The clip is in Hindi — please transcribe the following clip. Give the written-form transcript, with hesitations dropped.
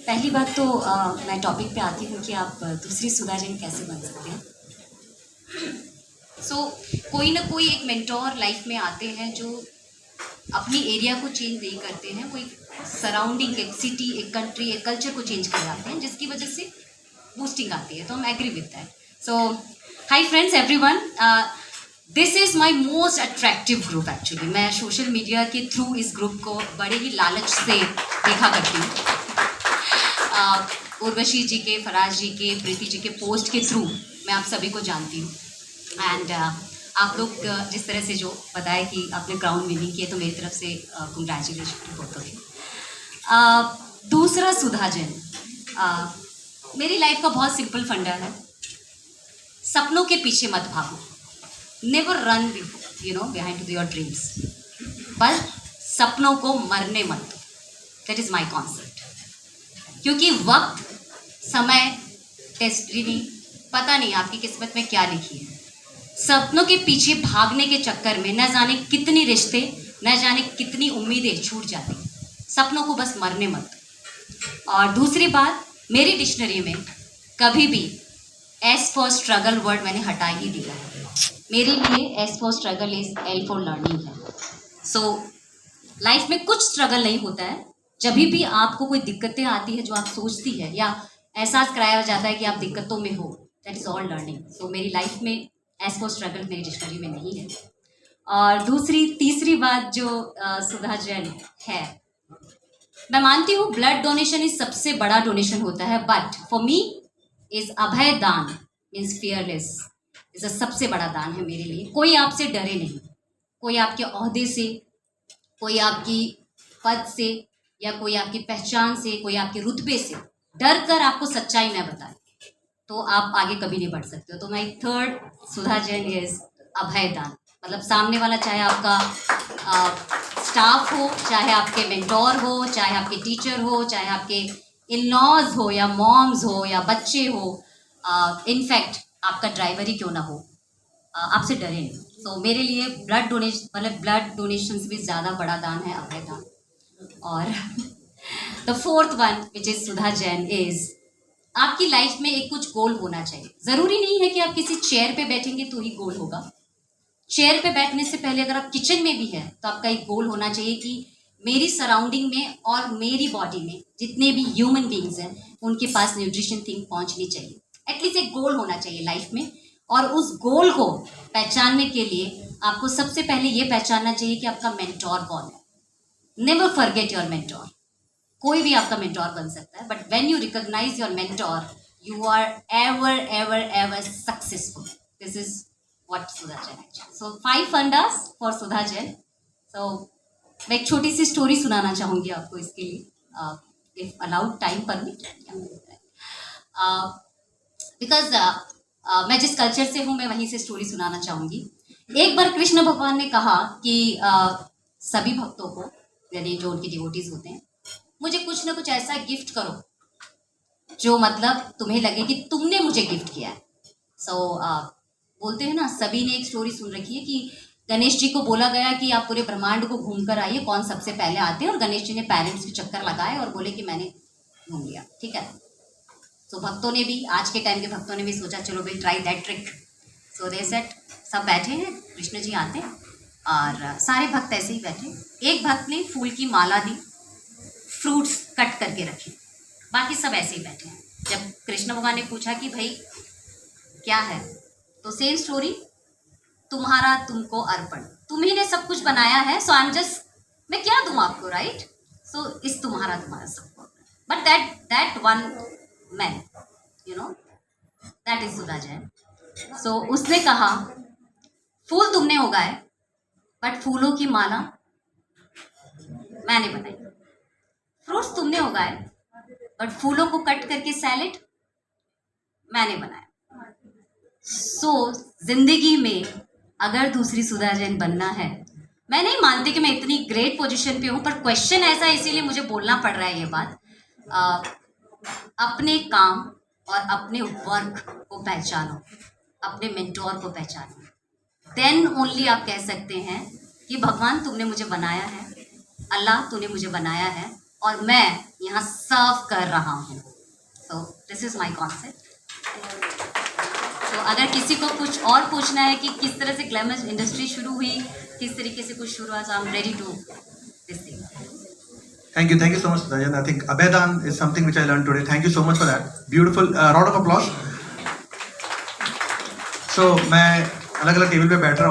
पहली बात तो मैं टॉपिक पे आती हूँ कि आप दूसरी सुधा जैन कैसे बन सकते हैं। कोई ना कोई एक मेंटोर लाइफ में आते हैं जो अपनी एरिया को चेंज नहीं करते हैं, वो एक सराउंडिंग, एक सिटी, एक कंट्री, एक कल्चर को चेंज कर जाते हैं, जिसकी वजह से बूस्टिंग आती है। तो हम agree with that. So hi friends, everyone, this is my most attractive group. Actually मैं सोशल मीडिया के थ्रू इस ग्रुप को बड़े ही लालच से देखा करती हूँ। उर्वशी जी के, फराज जी के, प्रीति जी के पोस्ट के थ्रू मैं आप सभी को जानती हूँ। एंड आप लोग जिस तरह से जो बताया कि आपने ग्राउंड विनिंग किए, तो मेरी तरफ से congratulation to both of you. दूसरा, सुधा जैन। मेरी लाइफ का बहुत सिंपल फंडा है, सपनों के पीछे मत भागो। Never run behind to your dreams, पर सपनों को मरने मत दो। That is my concept. क्योंकि वक्त, समय, डेस्टिनी, पता नहीं आपकी किस्मत में क्या लिखी है। सपनों के पीछे भागने के चक्कर में न जाने कितनी रिश्ते, न जाने कितनी उम्मीदें छूट जाती। सपनों को बस मरने मत। और दूसरी बात, मेरी डिक्शनरी में कभी भी एस फॉर स्ट्रगल वर्ड मैंने हटा ही दिया है। मेरे लिए S for struggle is L for learning है। सो लाइफ में कुछ स्ट्रगल नहीं होता है। जब भी आपको कोई दिक्कतें आती है जो आप सोचती है या एहसास कराया जाता है कि आप दिक्कतों में हो, दैट इज़ ऑल लर्निंग। सो मेरी लाइफ में एज फॉर स्ट्रगल मेरी डिक्शनरी में नहीं है। और तीसरी बात जो सुधा जैन है, मैं मानती हूँ ब्लड डोनेशन इज सबसे बड़ा डोनेशन होता है, बट फॉर मी इज अभय दान मीन्स फियरलेस इज सबसे बड़ा दान है मेरे लिए। कोई आपसे डरे नहीं, कोई आपके ओहदे से, कोई आपकी पद से, या कोई आपकी पहचान से, कोई आपके रुतबे से डर कर आपको सच्चाई न बताए, तो आप आगे कभी नहीं बढ़ सकते हो। तो my third Sudha Jain is अभय दान। मतलब सामने वाला चाहे आपका स्टाफ हो, चाहे आपके मेंटोर हो, चाहे आपके टीचर हो, चाहे आपके इन-लॉज हो या मॉम्स हो या बच्चे हो, इनफैक्ट आपका ड्राइवर ही क्यों ना हो, आपसे डरे नहीं। तो मेरे लिए ब्लड डोनेशन से भी ज़्यादा बड़ा दान है अभय दान। और the fourth one which is Sudha Jain is, आपकी लाइफ में एक कुछ गोल होना चाहिए। ज़रूरी नहीं है कि आप किसी चेयर पे बैठेंगे तो ही गोल होगा। चेयर पे बैठने से पहले अगर आप किचन में भी हैं तो आपका एक गोल होना चाहिए कि मेरी सराउंडिंग में और मेरी बॉडी में जितने भी ह्यूमन बींग्स हैं उनके पास न्यूट्रिशन थिंग पहुंचनी चाहिए। एटलीस्ट एक गोल होना चाहिए लाइफ में। और उस गोल को पहचानने के लिए आपको सबसे पहले ये पहचानना चाहिए कि आपका मेंटोर कौन है। Never forget your mentor. कोई भी आपका मेंटोर बन सकता है, but when you recognise your mentor you are ever ever ever successful. This is what Sudha Jain actually. So 5 fundas for Sudha Jain. So मैं एक छोटी सी स्टोरी सुनाना चाहूँगी आपको इसके लिए, if allowed, time permit. Because मैं जिस कल्चर से हूँ मैं वहीं से स्टोरी सुनाना चाहूँगी। एक बार कृष्ण भगवान ने कहा कि सभी भक्तों को, यानी जो उनके डिवोटीज होते हैं, मुझे कुछ ना कुछ ऐसा गिफ्ट करो जो मतलब तुम्हें लगे कि तुमने मुझे गिफ्ट किया है। सो बोलते हैं ना, सभी ने एक स्टोरी सुन रखी है कि गणेश जी को बोला गया कि आप पूरे ब्रह्मांड को घूम कर आइए, कौन सबसे पहले आते हैं। और गणेश जी ने पेरेंट्स के चक्कर लगाए और बोले कि मैंने घूम लिया, ठीक है। सो भक्तों ने भी, आज के टाइम के भक्तों ने भी सोचा चलो भाई try that trick. So they set, सब बैठे हैं, कृष्ण जी आते हैं और सारे भक्त ऐसे ही बैठे। एक भक्त ने फूल की माला दी, फ्रूट्स कट करके रखे, बाकी सब ऐसे ही बैठे हैं। जब कृष्ण भगवान ने पूछा कि भाई क्या है, तो सेम स्टोरी, तुम्हारा तुमको अर्पण, तुम्ही ने सब कुछ बनाया है, सो आई एम जस्ट, मैं क्या दूं आपको, राइट। सो इस तुम्हारा सबको, but that one man, that is Sudha Jain. So उसने कहा फूल तुमने उगाए बट फूलों की माला मैंने बनाई। फ्रूट्स तुमने उगाए बट फूलों को कट करके सैलेड मैंने बनाया। सो जिंदगी में अगर दूसरी सुधा जैन बनना है, मैं नहीं मानती कि मैं इतनी ग्रेट पोजीशन पे हूँ, पर क्वेश्चन ऐसा है इसीलिए मुझे बोलना पड़ रहा है ये बात। अपने काम और अपने वर्क को पहचानो, अपने मेंटोर को पहचानो, देन ओनली आप कह सकते हैं कि भगवान तुमने मुझे बनाया है, अल्लाह तूने मुझे बनाया है और मैं यहाँ सर्व कर रहा हूँ. So this is my concept. तो अगर किसी को कुछ और पूछना है कि किस तरह से ग्लैमर इंडस्ट्री शुरू हुई, किस तरीके से कुछ शुरू हुआ, so I'm ready to this thing. Thank you so much, Rajan. I think Abhedan is something which I learned today. Thank you so much for that. Beautiful. Round of applause. So मैं अलग अलग टेबल पे बैठ रहा हूँ.